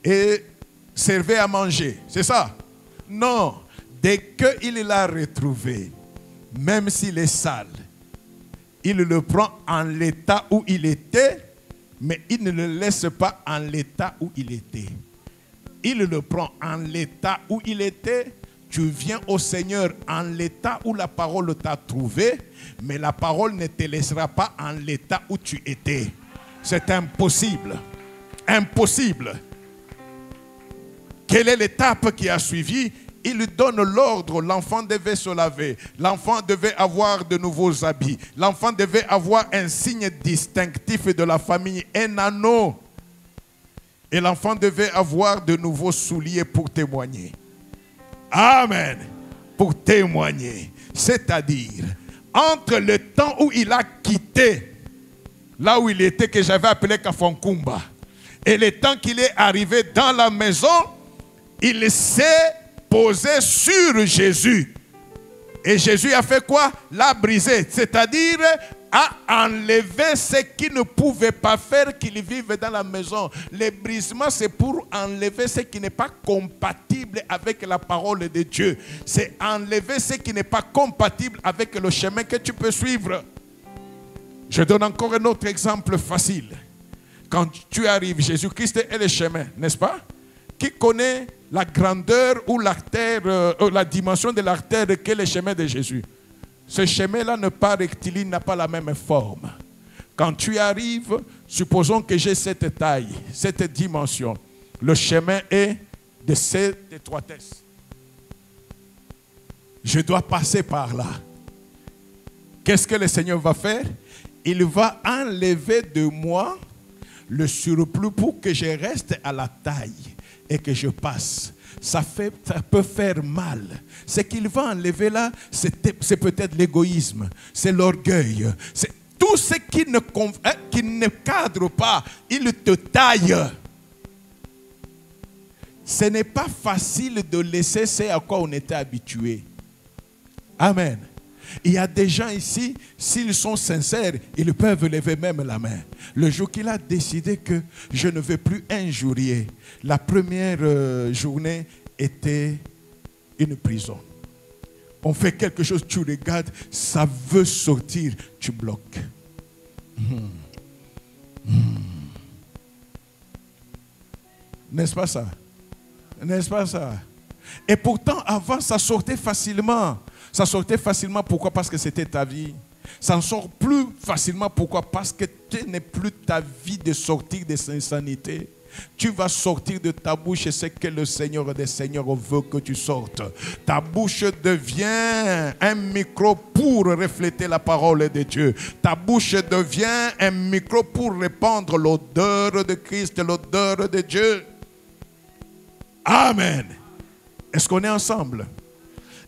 et servez à manger. C'est ça? Non. Dès qu'il l'a retrouvé, même s'il est sale, il le prend en l'état où il était, mais il ne le laisse pas en l'état où il était. Il le prend en l'état où il était. Tu viens au Seigneur en l'état où la parole t'a trouvé, mais la parole ne te laissera pas en l'état où tu étais. C'est impossible. Impossible. Quelle est l'étape qui a suivi? Il donne l'ordre, l'enfant devait se laver, l'enfant devait avoir de nouveaux habits, l'enfant devait avoir un signe distinctif de la famille, un anneau. Et l'enfant devait avoir de nouveaux souliers pour témoigner. Amen. Pour témoigner. C'est-à-dire, entre le temps où il a quitté, là où il était, que j'avais appelé Kafonkumba, et le temps qu'il est arrivé dans la maison, il s'est posé sur Jésus. Et Jésus a fait quoi? L'a brisé. C'est-à-dire, a enlevé ce qu'il ne pouvait pas faire qu'il vive dans la maison. Le brisement, c'est pour enlever ce qui n'est pas compatible avec la parole de Dieu. C'est enlever ce qui n'est pas compatible avec le chemin que tu peux suivre. Je donne encore un autre exemple facile. Quand tu arrives, Jésus-Christ est le chemin, n'est-ce pas? Qui connaît la grandeur ou l'artère, la dimension de l'artère qu'est le chemin de Jésus? Ce chemin-là n'est pas rectiligne, n'a pas la même forme. Quand tu arrives, supposons que j'ai cette taille, cette dimension. Le chemin est de cette étroitesse. Je dois passer par là. Qu'est-ce que le Seigneur va faire? Il va enlever de moi le surplus pour que je reste à la taille et que je passe. Ça peut faire mal. Ce qu'il va enlever là, c'est peut-être l'égoïsme, c'est l'orgueil, c'est tout ce qui ne cadre pas, il te taille. Ce n'est pas facile de laisser ce à quoi on était habitué. Amen. Il y a des gens ici, s'ils sont sincères, ils peuvent lever même la main. Le jour qu'il a décidé que je ne veux plus injurier, la première journée était une prison. On fait quelque chose, tu regardes, ça veut sortir, tu bloques. N'est-ce pas ça? N'est-ce pas ça? Et pourtant, avant, ça sortait facilement. Ça sortait facilement, pourquoi? Parce que c'était ta vie. Ça en sort plus facilement, pourquoi? Parce que ce n'est plus ta vie de sortir de cette insanité. Tu vas sortir de ta bouche et c'est que le Seigneur des Seigneurs veut que tu sortes. Ta bouche devient un micro pour refléter la parole de Dieu. Ta bouche devient un micro pour répandre l'odeur de Christ, l'odeur de Dieu. Amen. Est-ce qu'on est ensemble?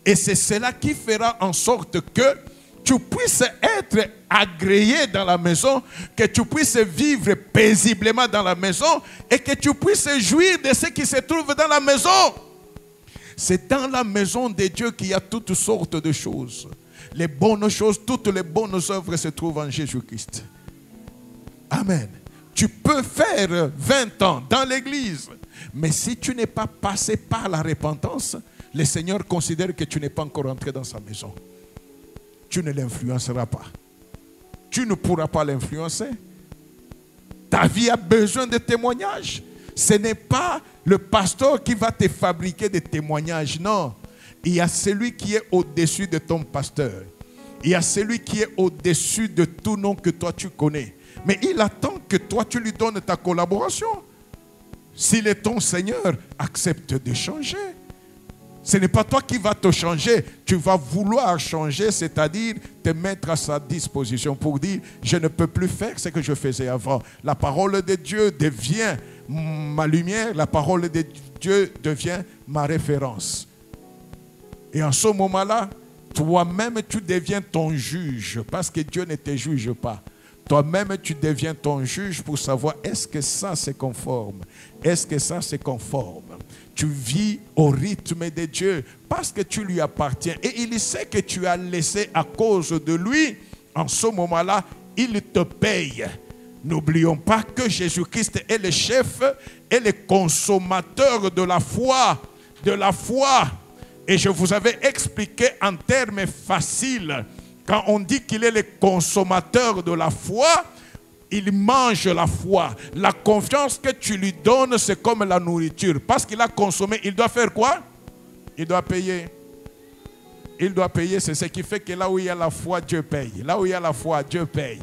Et c'est cela qui fera en sorte que tu puisses être agréé dans la maison, que tu puisses vivre paisiblement dans la maison et que tu puisses jouir de ce qui se trouve dans la maison. C'est dans la maison de Dieu qu'il y a toutes sortes de choses. Les bonnes choses, toutes les bonnes œuvres se trouvent en Jésus-Christ. Amen. Tu peux faire 20 ans dans l'église, mais si tu n'es pas passé par la repentance, le Seigneur considère que tu n'es pas encore entré dans sa maison. Tu ne l'influenceras pas. Tu ne pourras pas l'influencer. Ta vie a besoin de témoignages. Ce n'est pas le pasteur qui va te fabriquer des témoignages. Non. Il y a celui qui est au-dessus de ton pasteur. Il y a celui qui est au-dessus de tout nom que toi tu connais. Mais il attend que toi tu lui donnes ta collaboration. S'il est ton Seigneur, accepte de changer. Ce n'est pas toi qui vas te changer, tu vas vouloir changer, c'est-à-dire te mettre à sa disposition pour dire, je ne peux plus faire ce que je faisais avant. La parole de Dieu devient ma lumière, la parole de Dieu devient ma référence. Et en ce moment-là, toi-même tu deviens ton juge, parce que Dieu ne te juge pas. Toi-même tu deviens ton juge pour savoir est-ce que ça c'est conforme, est-ce que ça c'est conforme. Tu vis au rythme de Dieu parce que tu lui appartiens. Et il sait que tu as laissé à cause de lui. En ce moment-là, il te paye. N'oublions pas que Jésus-Christ est le chef et le consommateur de la foi. De la foi. Et je vous avais expliqué en termes faciles. Quand on dit qu'il est le consommateur de la foi, il mange la foi. La confiance que tu lui donnes, c'est comme la nourriture. Parce qu'il a consommé, il doit faire quoi? Il doit payer. Il doit payer, c'est ce qui fait que là où il y a la foi, Dieu paye. Là où il y a la foi, Dieu paye.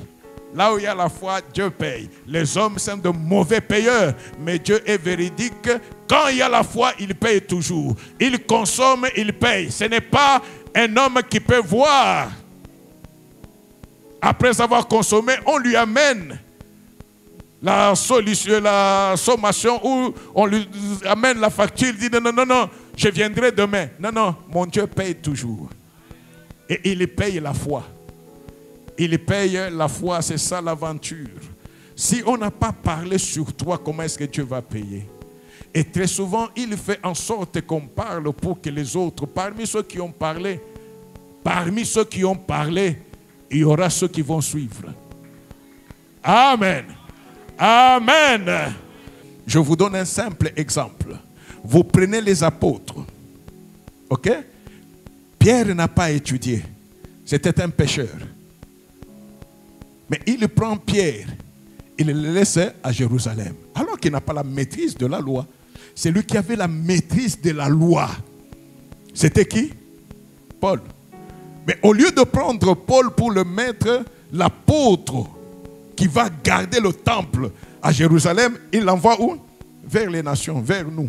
Là où il y a la foi, Dieu paye. Les hommes sont de mauvais payeurs, mais Dieu est véridique. Quand il y a la foi, il paye toujours. Il consomme, il paye. Ce n'est pas un homme qui peut voir. Après avoir consommé, on lui amène la solution, la sommation, ou on lui amène la facture. Il dit non, non, non, non, je viendrai demain. Non, non, mon Dieu paye toujours. Et il paye la foi. Il paye la foi, c'est ça l'aventure. Si on n'a pas parlé sur toi, comment est-ce que Dieu va payer? Et très souvent, il fait en sorte qu'on parle pour que les autres, parmi ceux qui ont parlé, il y aura ceux qui vont suivre. Amen. Amen. Je vous donne un simple exemple. Vous prenez les apôtres. Ok? Pierre n'a pas étudié. C'était un pécheur. Mais il prend Pierre. Il le laisse à Jérusalem. Alors qu'il n'a pas la maîtrise de la loi. C'est lui qui avait la maîtrise de la loi. C'était qui? Paul. Mais au lieu de prendre Paul pour le mettre, l'apôtre qui va garder le temple à Jérusalem, il l'envoie où? Vers les nations, vers nous.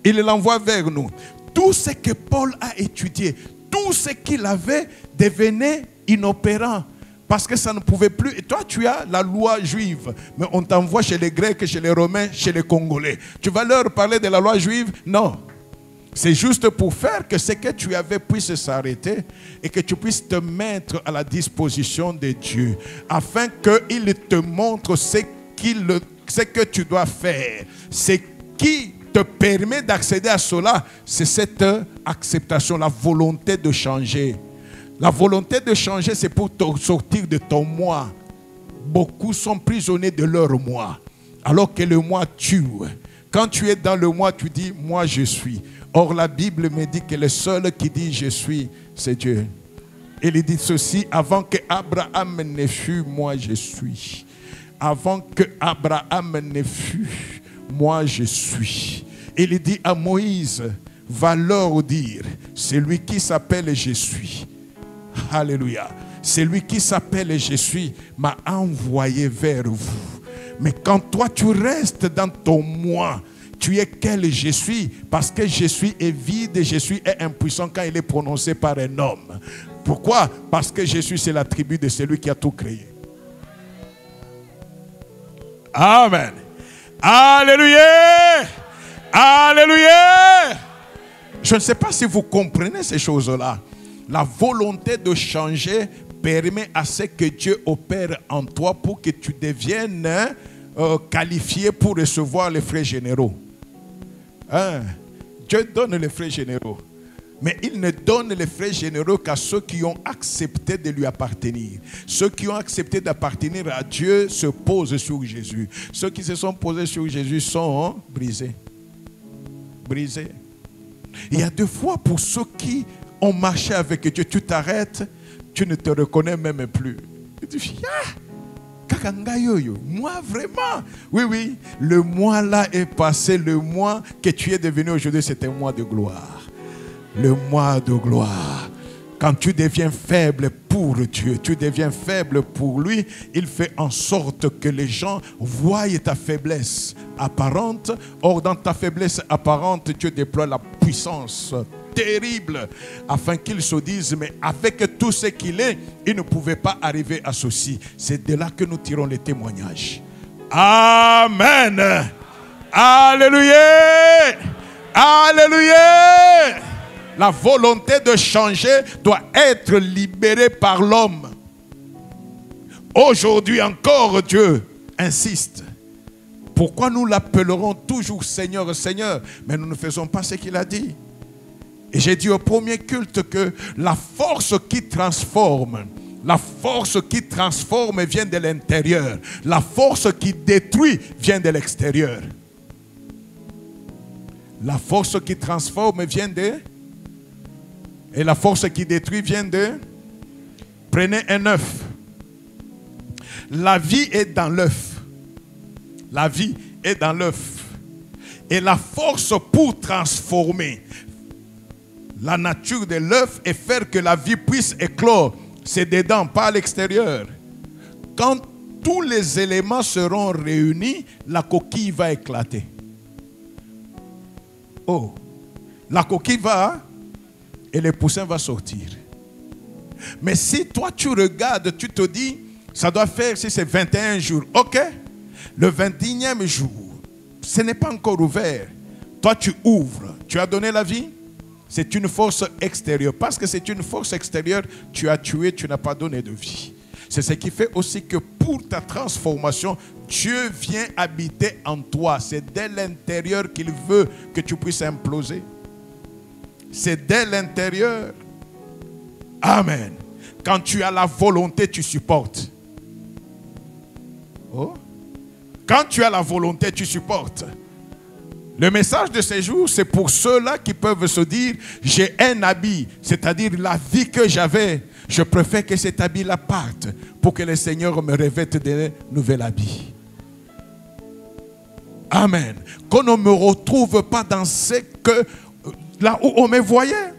Il l'envoie vers nous. Tout ce que Paul a étudié, tout ce qu'il avait devenait inopérant. Parce que ça ne pouvait plus. Et toi, tu as la loi juive. Mais on t'envoie chez les Grecs, chez les Romains, chez les Congolais. Tu vas leur parler de la loi juive? Non. C'est juste pour faire que ce que tu avais puisse s'arrêter et que tu puisses te mettre à la disposition de Dieu afin qu'il te montre ce que tu dois faire. Ce qui te permet d'accéder à cela, c'est cette acceptation, la volonté de changer. La volonté de changer, c'est pour te sortir de ton moi. Beaucoup sont prisonniers de leur moi, alors que le moi tue. Quand tu es dans le moi, tu dis, moi je suis. Or, la Bible me dit que le seul qui dit je suis, c'est Dieu. Il dit ceci, avant que Abraham ne fût, moi je suis. Avant que Abraham ne fût, moi je suis. Il dit à Moïse, va leur dire, celui qui s'appelle je suis. Alléluia. Celui qui s'appelle je suis m'a envoyé vers vous. Mais quand toi tu restes dans ton moi, tu es quel je suis, parce que je suis est vide et je suis est impuissant quand il est prononcé par un homme. Pourquoi? Parce que je suis, c'est l'attribut de celui qui a tout créé. Amen. Alléluia. Alléluia. Je ne sais pas si vous comprenez ces choses-là. La volonté de changer permet à ce que Dieu opère en toi pour que tu deviennes qualifié pour recevoir les frais généraux. Hein? Dieu donne les frais généraux. Mais il ne donne les frais généraux qu'à ceux qui ont accepté de lui appartenir. Ceux qui ont accepté d'appartenir à Dieu se posent sur Jésus. Ceux qui se sont posés sur Jésus sont brisés. Brisés. Il y a deux fois pour ceux qui ont marché avec Dieu, tu t'arrêtes, tu ne te reconnais même plus. Tu dis, moi vraiment. Oui, oui, le mois là est passé, le mois que tu es devenu aujourd'hui, c'est un mois de gloire. Le mois de gloire. Quand tu deviens faible pour Dieu, tu deviens faible pour lui, il fait en sorte que les gens voient ta faiblesse apparente. Or, dans ta faiblesse apparente, Dieu déploie la puissance terrible afin qu'ils se disent, mais avec tout ce qu'il est, il ne pouvait pas arriver à ceci. C'est de là que nous tirons les témoignages. Amen. Alléluia. Alléluia. La volonté de changer doit être libérée par l'homme. Aujourd'hui encore, Dieu insiste. Pourquoi nous l'appellerons toujours Seigneur, Seigneur, mais nous ne faisons pas ce qu'il a dit? Et j'ai dit au premier culte que la force qui transforme vient de l'intérieur. La force qui détruit vient de l'extérieur. La force qui transforme vient de... Et la force qui détruit vient de... Prenez un œuf. La vie est dans l'œuf. La vie est dans l'œuf. Et la force pour transformer la nature de l'œuf et faire que la vie puisse éclore, c'est dedans, pas à l'extérieur. Quand tous les éléments seront réunis, la coquille va éclater. Oh, la coquille va... et le poussin va sortir. Mais si toi tu regardes, tu te dis, ça doit faire, si c'est 21 jours, ok, le 21e jour, ce n'est pas encore ouvert. Toi tu ouvres, tu as donné la vie, c'est une force extérieure. Parce que c'est une force extérieure, tu as tué, tu n'as pas donné de vie. C'est ce qui fait aussi que pour ta transformation, Dieu vient habiter en toi. C'est dès l'intérieur qu'il veut que tu puisses imploser. C'est dès l'intérieur. Amen. Quand tu as la volonté, tu supportes. Oh. Quand tu as la volonté, tu supportes. Le message de ces jours, c'est pour ceux-là qui peuvent se dire, j'ai un habit, c'est-à-dire la vie que j'avais. Je préfère que cet habit-là parte pour que le Seigneur me revête de nouvel habit. Amen. Qu'on ne me retrouve pas dans ce que... Là où on me voyait,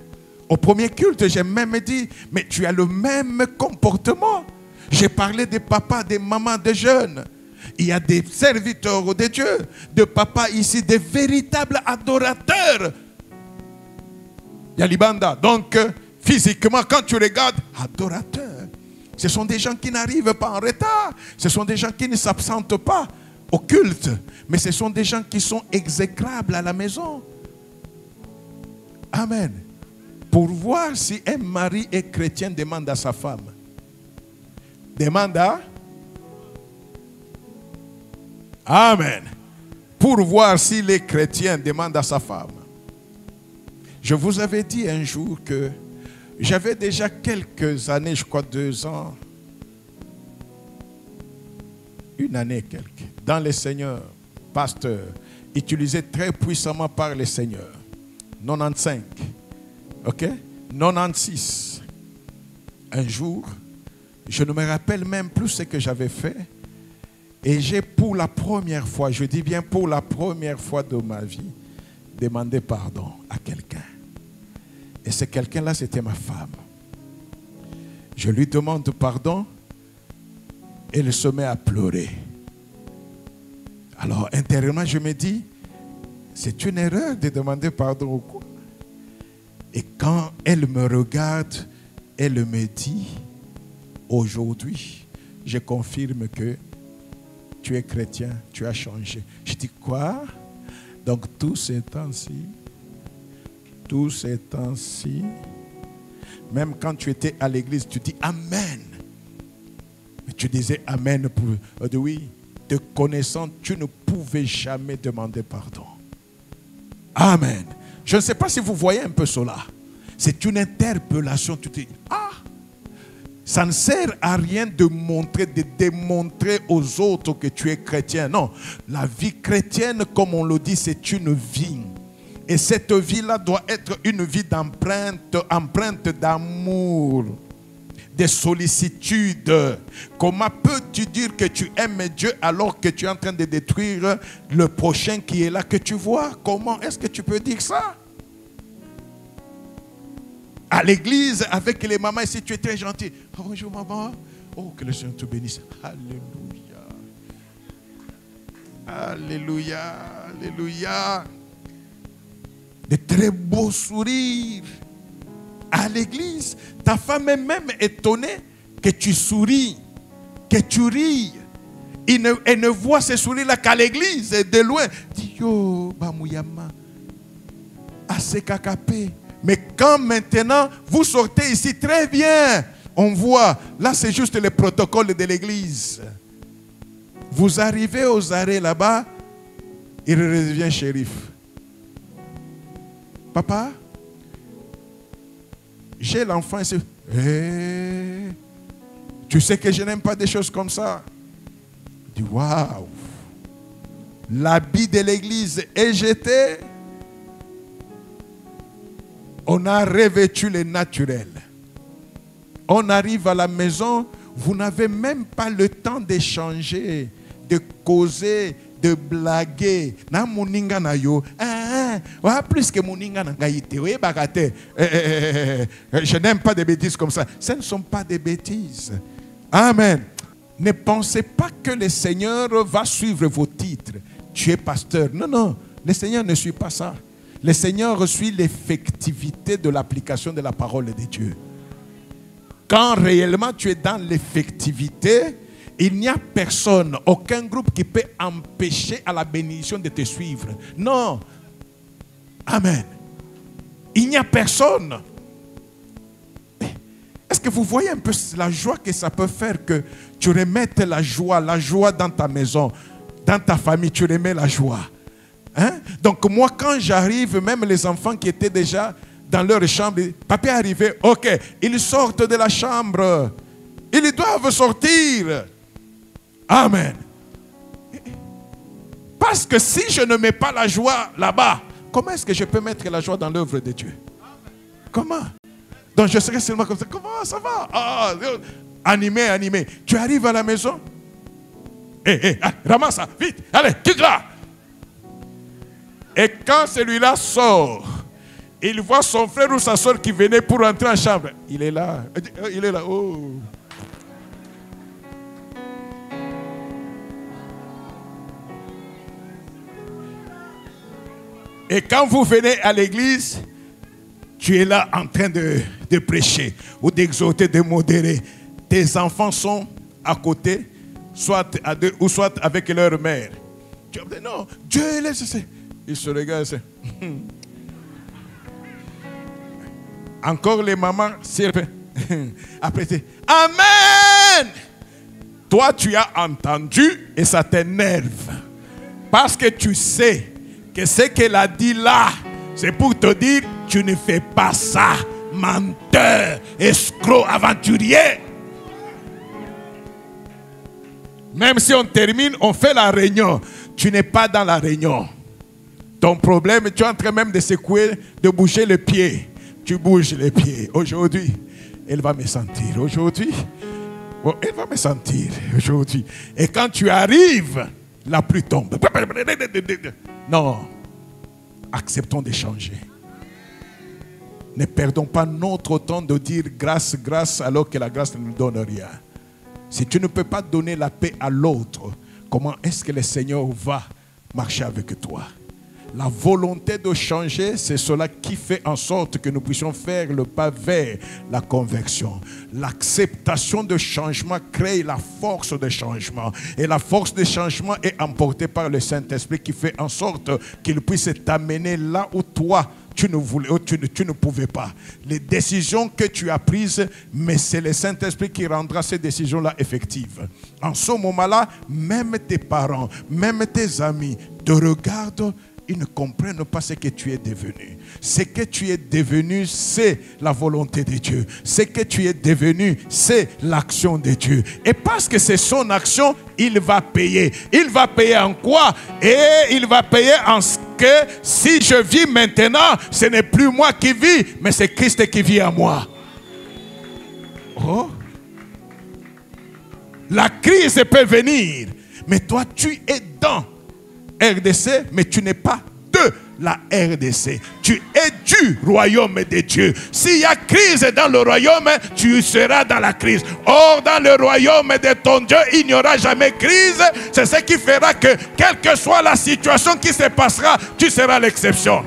au premier culte, j'ai même dit, mais tu as le même comportement. J'ai parlé des papas, des mamans, des jeunes. Il y a des serviteurs de Dieu, de papas ici, des véritables adorateurs. Yalibanda. Donc, physiquement, quand tu regardes, adorateurs. Ce sont des gens qui n'arrivent pas en retard. Ce sont des gens qui ne s'absentent pas au culte. Mais ce sont des gens qui sont exécrables à la maison. Amen. Pour voir si un mari est chrétien, demande à sa femme. Demande à... Amen. Pour voir s'il est chrétien, demande à sa femme. Je vous avais dit un jour que j'avais déjà quelques années, je crois 2 ans, 1 année quelques, dans le Seigneur, pasteur. utilisé très puissamment par le Seigneur. 95. Ok? 96. Un jour, je ne me rappelle même plus ce que j'avais fait. Et j'ai pour la première fois, je dis bien pour la première fois de ma vie, demandé pardon à quelqu'un. Et ce quelqu'un-là, c'était ma femme. Je lui demande pardon. Elle se met à pleurer. Alors, intérieurement, je me dis, c'est une erreur de demander pardon ou quoi? Et quand elle me regarde, elle me dit, aujourd'hui, je confirme que tu es chrétien, tu as changé. Je dis, quoi? Donc, tous ces temps-ci, même quand tu étais à l'église, tu dis Amen. Mais tu disais Amen pour oui, te connaissant, tu ne pouvais jamais demander pardon. Amen. Je ne sais pas si vous voyez un peu cela. C'est une interpellation. Tu te dis, ça ne sert à rien de démontrer aux autres que tu es chrétien. Non, la vie chrétienne, comme on le dit, c'est une vie. Et cette vie-là doit être une vie empreinte d'amour, de sollicitude. Comment peux-tu dire que tu aimes Dieu alors que tu es en train de détruire le prochain qui est là que tu vois? Comment est-ce que tu peux dire ça? À l'église, avec les mamans, ici, tu es très gentil. Oh, bonjour maman. Oh, que le Seigneur te bénisse. Alléluia. Alléluia. Alléluia. De très beaux sourires. À l'église, ta femme est même étonnée que tu souris, que tu ris. Elle ne voit ces sourires-là qu'à l'église, de loin. Dis, yo, bamouyama, assez kakapé. Mais quand maintenant, vous sortez ici, très bien, on voit, là c'est juste le protocole de l'église. Vous arrivez aux arrêts là-bas, il redevient shérif. Papa, j'ai l'enfant ici. Hey, tu sais que je n'aime pas des choses comme ça. Je dis, waouh, l'habit de l'église est jeté. On a revêtu le naturel. On arrive à la maison, vous n'avez même pas le temps d'échanger, de causer, de blaguer. Na muninga na yo, plus que muninga na gaïté. Je n'aime pas des bêtises comme ça. Ce ne sont pas des bêtises. Amen. Ne pensez pas que le Seigneur va suivre vos titres. Tu es pasteur. Non, non. Le Seigneur ne suit pas ça. Le Seigneur suit l'effectivité de l'application de la parole de Dieu. Quand réellement tu es dans l'effectivité, il n'y a personne, aucun groupe qui peut empêcher à la bénédiction de te suivre. Non. Amen. Il n'y a personne. Est-ce que vous voyez un peu la joie que ça peut faire, que tu remettes la joie dans ta maison, dans ta famille, tu remets la joie. Hein? Donc moi, quand j'arrive, même les enfants qui étaient déjà dans leur chambre, papa est arrivé, ok, ils sortent de la chambre. Ils doivent sortir. Amen. Parce que si je ne mets pas la joie là-bas, comment est-ce que je peux mettre la joie dans l'œuvre de Dieu? Comment? Donc je serai seulement comme ça. Comment ça va? Animé. Tu arrives à la maison. Ramasse ça, vite. Allez, quitte là. Et quand celui-là sort, il voit son frère ou sa soeur qui venait pour entrer en chambre. Il est là. Il est là. Oh. Et quand vous venez à l'église, tu es là en train de prêcher ou d'exhorter, de modérer. Tes enfants sont à côté, soit à deux ou soit avec leur mère. Tu dis non, Dieu laisse. Ils se regardent. Encore les mamans, après, Amen. Toi, tu as entendu et ça t'énerve. Parce que tu sais que ce qu'elle a dit là, c'est pour te dire, tu ne fais pas ça, menteur, escroc, aventurier. Même si on termine, on fait la réunion. Tu n'es pas dans la réunion. Ton problème, tu es en train même de secouer, de bouger les pieds. Tu bouges les pieds. Aujourd'hui, elle va me sentir. Aujourd'hui, elle va me sentir. Aujourd'hui. Et quand tu arrives, la pluie tombe. Non. Acceptons de changer. Ne perdons pas notre temps de dire grâce, grâce, alors que la grâce ne nous donne rien. Si tu ne peux pas donner la paix à l'autre, comment est-ce que le Seigneur va marcher avec toi? La volonté de changer, c'est cela qui fait en sorte que nous puissions faire le pas vers la conversion. L'acceptation de changement crée la force de changement. Et la force de changement est emportée par le Saint-Esprit qui fait en sorte qu'il puisse t'amener là où toi, tu ne pouvais pas. Les décisions que tu as prises, mais c'est le Saint-Esprit qui rendra ces décisions-là effectives. En ce moment-là, même tes parents, même tes amis te regardent. Ils ne comprennent pas ce que tu es devenu. Ce que tu es devenu, c'est la volonté de Dieu. Ce que tu es devenu, c'est l'action de Dieu. Et parce que c'est son action, il va payer. Il va payer en quoi? Et il va payer en ce que si je vis maintenant, ce n'est plus moi qui vis, mais c'est Christ qui vit en moi. Oh. La crise peut venir, mais toi tu es dans RDC, mais tu n'es pas de la RDC. Tu es du royaume de Dieu. S'il y a crise dans le royaume, tu seras dans la crise. Or, dans le royaume de ton Dieu, il n'y aura jamais crise. C'est ce qui fera que, quelle que soit la situation qui se passera, tu seras l'exception.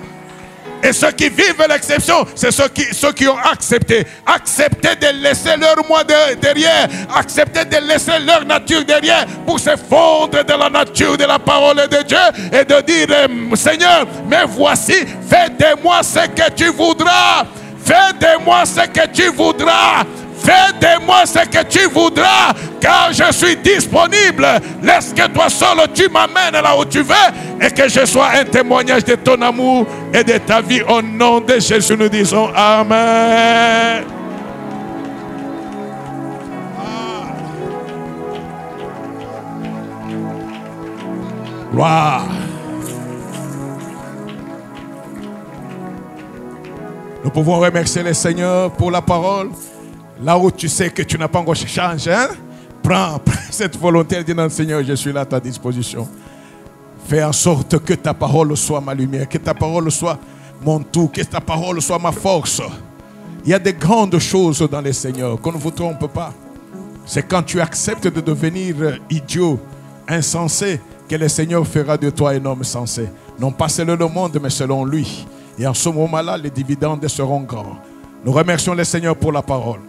Et ceux qui vivent l'exception, c'est ceux qui ont accepté. Accepté de laisser leur moi derrière. Accepté de laisser leur nature derrière pour se fondre dans la nature de la parole de Dieu et de dire, Seigneur, mais voici, fais de moi ce que tu voudras. Fais de moi ce que tu voudras. Fais de moi ce que tu voudras, car je suis disponible. Laisse que toi seul tu m'amènes là où tu veux et que je sois un témoignage de ton amour et de ta vie. Au nom de Jésus, nous disons Amen. Gloire. Nous pouvons remercier le Seigneur pour la parole. Là où tu sais que tu n'as pas encore changé, hein? Prends cette volonté et dis non, Seigneur, je suis là à ta disposition. Fais en sorte que ta parole soit ma lumière, que ta parole soit mon tout, que ta parole soit ma force. Il y a des grandes choses dans le Seigneur, qu'on ne vous trompe pas. C'est quand tu acceptes de devenir idiot, insensé, que le Seigneur fera de toi un homme sensé. Non pas selon le monde, mais selon lui. Et en ce moment-là, les dividendes seront grands. Nous remercions le Seigneur pour la parole.